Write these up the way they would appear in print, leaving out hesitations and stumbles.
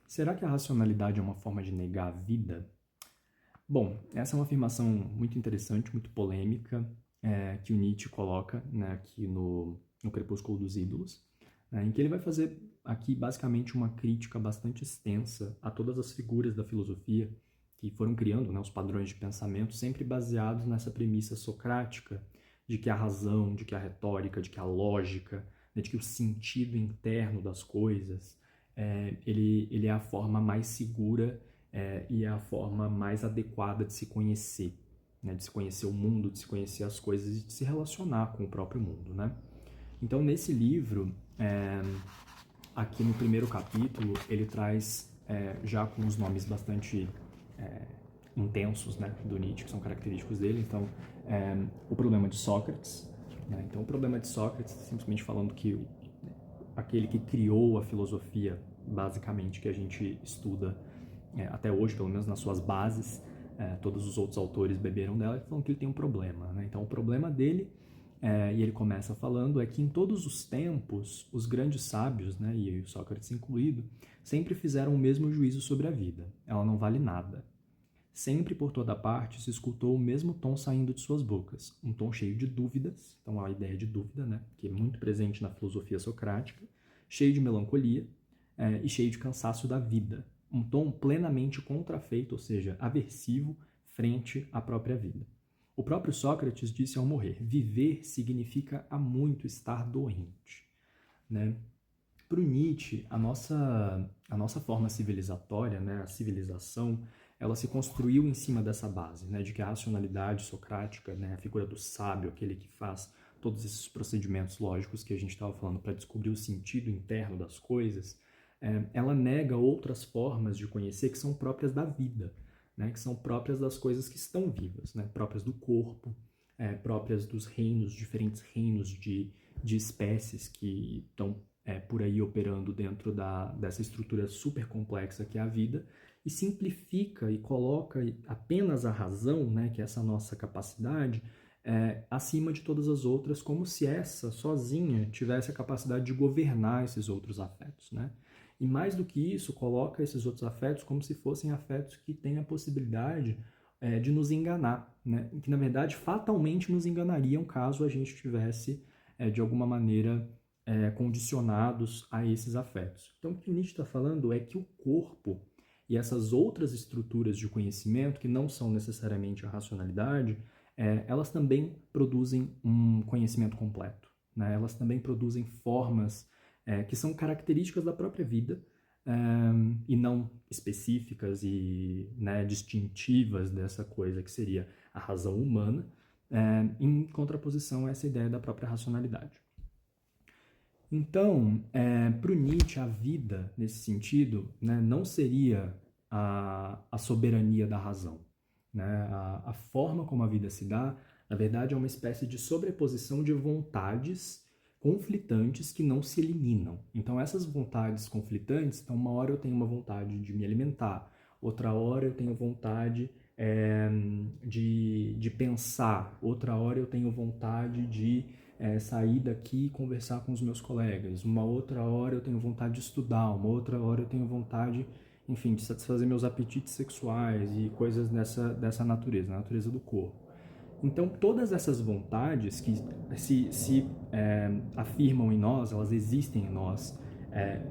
Será que a racionalidade é uma forma de negar a vida? Bom, essa é uma afirmação muito interessante, muito polêmica, que o Nietzsche coloca, né, aqui no Crepúsculo dos Ídolos, né, em que ele vai fazer aqui basicamente uma crítica bastante extensa a todas as figuras da filosofia que foram criando, né, os padrões de pensamento, sempre baseados nessa premissa socrática de que a razão, de que a retórica, de que a lógica, né, de que o sentido interno das coisas, ele é a forma mais segura e é a forma mais adequada de se conhecer, né? De se conhecer o mundo, de se conhecer as coisas e de se relacionar com o próprio mundo, né? Então, nesse livro, aqui no primeiro capítulo, ele traz, já com os nomes bastante intensos, né, do Nietzsche, que são característicos dele. Então, o problema de Sócrates, né? Então, o problema de Sócrates, simplesmente falando que aquele que criou a filosofia, basicamente, que a gente estuda até hoje, pelo menos nas suas bases, todos os outros autores beberam dela e falam que ele tem um problema, né? Então, o problema dele, e ele começa falando, é que em todos os tempos, os grandes sábios, né, e o Sócrates incluído, sempre fizeram o mesmo juízo sobre a vida. Ela não vale nada. Sempre por toda parte se escutou o mesmo tom saindo de suas bocas, um tom cheio de dúvidas, então a ideia de dúvida, né, que é muito presente na filosofia socrática, cheio de melancolia e cheio de cansaço da vida, um tom plenamente contrafeito, ou seja, aversivo frente à própria vida. O próprio Sócrates disse ao morrer: viver significa há muito estar doente, né? Para o Nietzsche, a nossa forma civilizatória, né, a civilização, ela se construiu em cima dessa base, né, de que a racionalidade socrática, né, a figura do sábio, aquele que faz todos esses procedimentos lógicos que a gente estava falando para descobrir o sentido interno das coisas, ela nega outras formas de conhecer que são próprias da vida, né, que são próprias das coisas que estão vivas, né, próprias do corpo, próprias dos reinos, diferentes reinos de espécies que estão por aí operando dentro dessa estrutura super complexa que é a vida, e simplifica e coloca apenas a razão, né, que é essa nossa capacidade, acima de todas as outras, como se essa sozinha tivesse a capacidade de governar esses outros afetos, né? E mais do que isso, coloca esses outros afetos como se fossem afetos que têm a possibilidade de nos enganar, né? Que na verdade fatalmente nos enganariam caso a gente tivesse de alguma maneira condicionados a esses afetos. Então, o que o Nietzsche está falando é que o corpo e essas outras estruturas de conhecimento, que não são necessariamente a racionalidade, elas também produzem um conhecimento completo, né? Elas também produzem formas que são características da própria vida, e não específicas e, né, distintivas dessa coisa que seria a razão humana, em contraposição a essa ideia da própria racionalidade. Então, para o Nietzsche, a vida, nesse sentido, né, não seria a soberania da razão. Né? A forma como a vida se dá, na verdade, é uma espécie de sobreposição de vontades conflitantes que não se eliminam. Então, essas vontades conflitantes, então, uma hora eu tenho uma vontade de me alimentar, outra hora eu tenho vontade de pensar, outra hora eu tenho vontade de sair daqui e conversar com os meus colegas, uma outra hora eu tenho vontade de estudar, uma outra hora eu tenho vontade, enfim, de satisfazer meus apetites sexuais e coisas dessa natureza, natureza do corpo. Então, todas essas vontades que se afirmam em nós, elas existem em nós,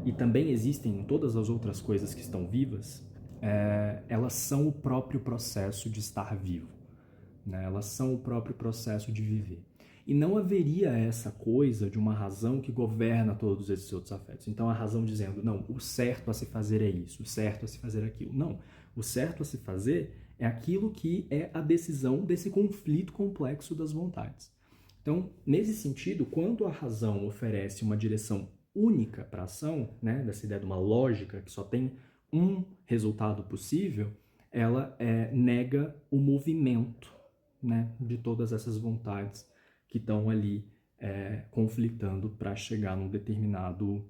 e também existem em todas as outras coisas que estão vivas, elas são o próprio processo de estar vivo, né? Elas são o próprio processo de viver. E não haveria essa coisa de uma razão que governa todos esses outros afetos. Então, a razão dizendo, não, o certo a se fazer é isso, o certo a se fazer é aquilo. Não, o certo a se fazer é aquilo que é a decisão desse conflito complexo das vontades. Então, nesse sentido, quando a razão oferece uma direção única para a ação, né, dessa ideia de uma lógica que só tem um resultado possível, ela nega o movimento, né, de todas essas vontades que estão ali conflitando para chegar num determinado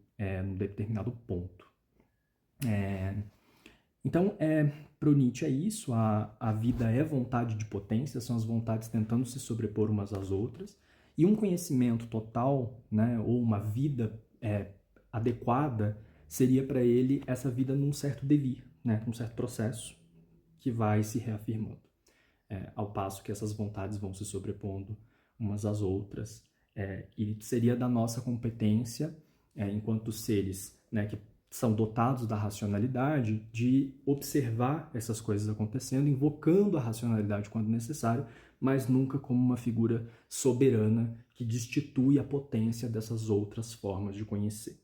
ponto. Então, para o Nietzsche é isso, a vida é vontade de potência, são as vontades tentando se sobrepor umas às outras, e um conhecimento total, né, ou uma vida adequada, seria para ele essa vida num certo devir, né? Num certo processo que vai se reafirmando. Ao passo que essas vontades vão se sobrepondo umas às outras, e seria da nossa competência, enquanto seres, né, que são dotados da racionalidade, de observar essas coisas acontecendo, invocando a racionalidade quando necessário, mas nunca como uma figura soberana que destitui a potência dessas outras formas de conhecer.